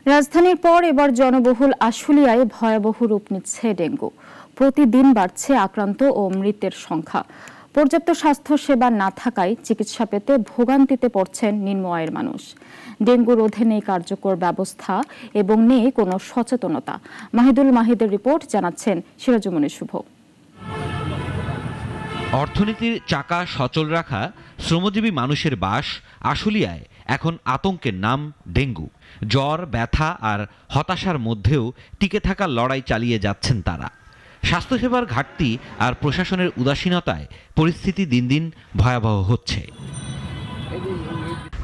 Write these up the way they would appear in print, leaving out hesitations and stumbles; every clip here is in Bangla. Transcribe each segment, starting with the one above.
রাজধানীর পর এবার জনবহুল আশুলিয়ায় ভয়াবহ রূপ নিচ্ছে ডেঙ্গু। প্রতিদিন বাড়ছে আক্রান্ত ও মৃতের সংখ্যা। পর্যাপ্ত স্বাস্থ্য সেবা না থাকায় চিকিৎসা পেতে ভোগান্তিতে পড়ছেন নিম্ন আয়ের মানুষ। ডেঙ্গু রোধে নেই কার্যকর ব্যবস্থা এবং নেই কোনো সচেতনতা। মাহিদের রিপোর্ট, জানাচ্ছেন সিরাজুমনি শুভ। অর্থনীতির চাকা সচল রাখা শ্রমজীবী মানুষের বাস আশুলিয়ায় এখন আতঙ্কের নাম ডেঙ্গু। জ্বর, ব্যথা আর হতাশার মধ্যেও টিকে থাকার লড়াই চালিয়ে যাচ্ছেন তারা। স্বাস্থ্যসেবার ঘাটতি আর প্রশাসনের উদাসীনতায় পরিস্থিতি দিন দিন ভয়াবহ হচ্ছে।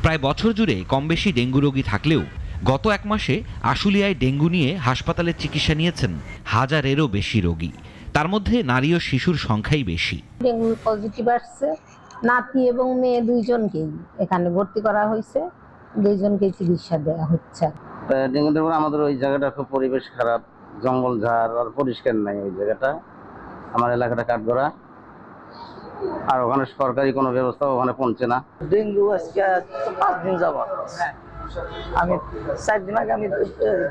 প্রায় বছর জুড়ে কমবেশি ডেঙ্গু রোগী থাকলেও গত এক মাসে আশুলিয়ায় ডেঙ্গু নিয়ে হাসপাতালে চিকিৎসা নিয়েছেন হাজারেরও বেশি রোগী। তার মধ্যে নারী ও শিশুর সংখ্যাই বেশি। ডেঙ্গু পজিটিভ আসছে, নাতি এবং মেয়ে দুইজনকেই এখানে ভর্তি করা হয়েছে, দুইজনকেই চিকিৎসা দেওয়া হচ্ছে। ডেঙ্গুর উপর আমাদের ওই জায়গাটা খুব পরিবেশ খারাপ, জঙ্গল ঝাড় আর পরিষ্কার নাই ওই জায়গাটা। আমার এলাকাটা কাঠগড়া, আর ওখানে সরকারি কোনো ব্যবস্থা ওখানে পৌঁছে না। ডেঙ্গু আজকে 5 দিন যাবত, আমি 4 দিন আগে আমি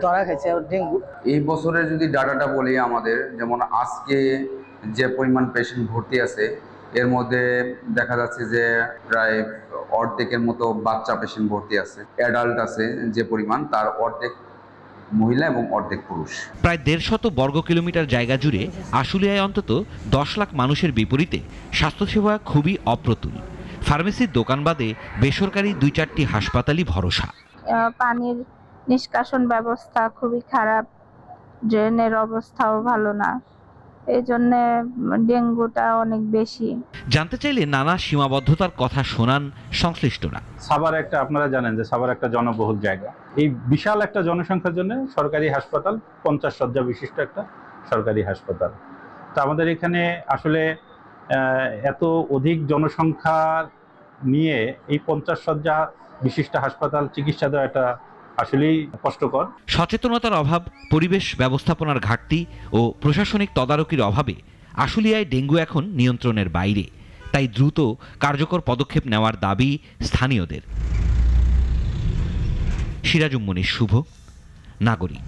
ধরা খাইছি ডেঙ্গু। এই বছরের যদি ডাটাটা বলি, আমাদের যেমন আজকে যে পরিমাণ পেশেন্ট ভর্তি আছে এর মধ্যে দেখা যাচ্ছে যে প্রায় অর্ধেকের মতো বাচ্চা পেশেন্ট ভর্তি আছে। অ্যাডাল্ট আছে যে পরিমাণ, তার অর্ধেক মহিলা এবং অর্ধেক পুরুষ। প্রায় 150 বর্গ কিলোমিটার জায়গা জুড়ে আশুলিয়ায় অন্তত 10 লাখ মানুষের বিপরীতে স্বাস্থ্যসেবা খুবই অপ্রতুল। ফার্মেসির দোকান বাদে বেসরকারি 2-4টি হাসপাতালই ভরসা। পানির নিষ্কাশন ব্যবস্থা খুবই খারাপ, ড্রেনের অবস্থাও ভালো না, এই জন্য ডেঙ্গুটা অনেক বেশি। জানতে চাইলে নানা সীমাবদ্ধতার কথা শোনান সংশ্লিষ্টরা। সাভার একটা, আপনারা জানেন যে সাভার একটা জনবহুল জায়গা। এই বিশাল একটা জনসংখ্যার জন্য সরকারি হাসপাতাল, 50 শয্যা বিশিষ্ট একটা সরকারি হাসপাতাল। তো আমাদের এখানে আসলে এত অধিক জনসংখ্যা নিয়ে এই 50 শয্যা বিশিষ্ট হাসপাতাল চিকিৎসা দেওয়া এটা আসলেই কষ্টকর। সচেতনতার অভাব, পরিবেশ ব্যবস্থাপনার ঘাটতি ও প্রশাসনিক তদারকির অভাবে আশুলিয়ায় ডেঙ্গু এখন নিয়ন্ত্রণের বাইরে। তাই দ্রুত কার্যকর পদক্ষেপ নেওয়ার দাবি স্থানীয়দের। সিরাজুমনি শুভ, নাগরিক।